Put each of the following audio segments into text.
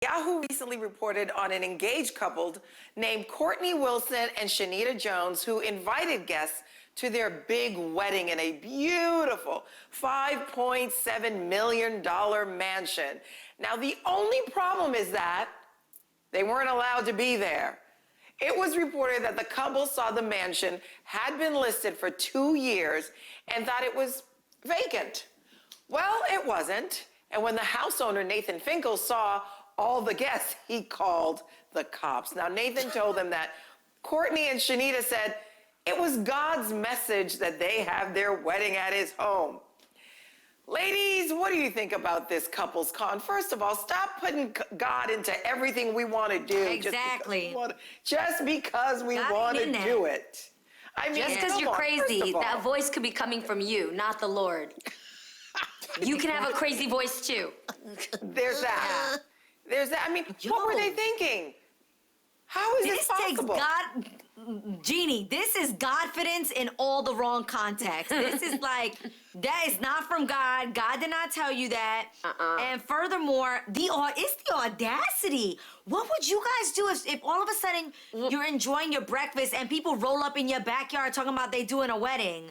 Yahoo recently reported on an engaged couple named Courtney Wilson and Shanita Jones who invited guests to their big wedding in a beautiful $5.7 million mansion. Now, the only problem is that they weren't allowed to be there. It was reported that the couple saw the mansion had been listed for 2 years and thought it was vacant. Well, it wasn't. And when the house owner, Nathan Finkel, saw all the guests, he called the cops. Now, Nathan told them that Courtney and Shanita said it was God's message that they have their wedding at his home. Ladies, what do you think about this couple's con? First of all, stop putting God into everything we want to do. Exactly. Just because we want to do it. I mean, just because you're crazy, that voice could be coming from you, not the Lord. You can have a crazy voice too. There's that. There's that. I mean, what were they thinking? How is this possible? Jeannie, this is Godfidence in all the wrong context. This is like, that is not from God. God did not tell you that. And furthermore, it's the audacity. What would you guys do if all of a sudden you're enjoying your breakfast and people roll up in your backyard talking about they doing a wedding?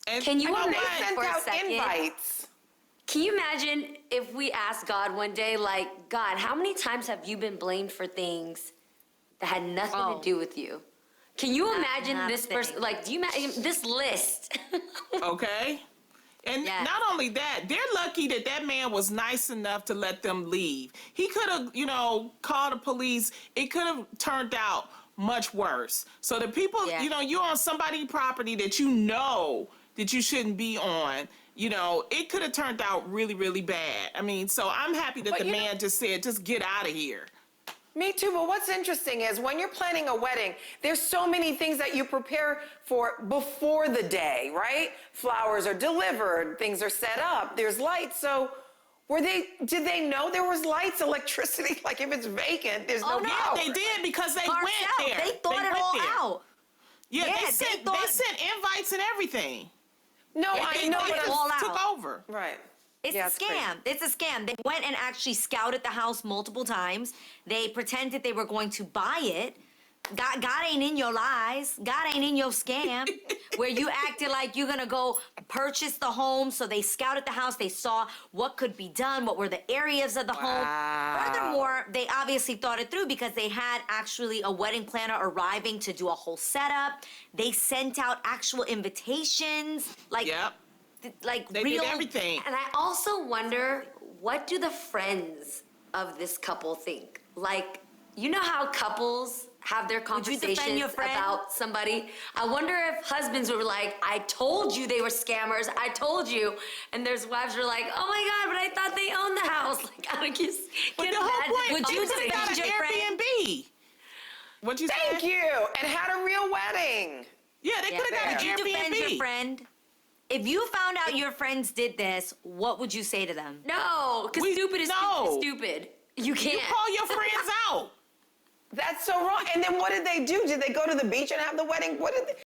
And Can you imagine they sent for a out second? invites. Can you imagine if we asked God one day, like, God, how many times have you been blamed for things that had nothing to do with you? Can you imagine this person, like, do you imagine this list? Okay. And not only that, they're lucky that that man was nice enough to let them leave. He could have, called the police. It could have turned out much worse. So the people, you're on somebody's property that you know that you shouldn't be on. It could have turned out really, really bad. I mean, so I'm happy that the man just said, just get out of here. Me too, but what's interesting is when you're planning a wedding, there's so many things that you prepare for before the day, right? Flowers are delivered, things are set up, there's lights. So did they know there was lights, electricity? Like if it's vacant, there's no power. Yeah, they did because they went there. They thought it all out. Yeah, they sent invites and everything. No, I know, but all took out. over. Right. It's a scam. It's a scam. They went and actually scouted the house multiple times. They pretended they were going to buy it. God ain't in your lies. God ain't in your scam where you acted like you're going to go purchase the home. So they scouted the house. They saw what could be done, what were the areas of the home. Furthermore, they obviously thought it through because they had actually a wedding planner arriving to do a whole setup. They sent out actual invitations. They did everything. And I also wonder, what do the friends of this couple think? Like, you know how couples have their conversations about somebody? I wonder if husbands were like, I told you they were scammers, I told you. And there's wives who are like, oh my God, but I thought they owned the house. Like, I don't just But the whole point, would you defend your friend? Airbnb. What'd you say? Thank you, and had a real wedding. Yeah, they could have got an Airbnb. Would you defend your friend? If you found out your friends did this, what would you say to them? No, because stupid is stupid. You can't. You call your friends out. That's so wrong. And then what did they do? Did they go to the beach and have the wedding? What did they?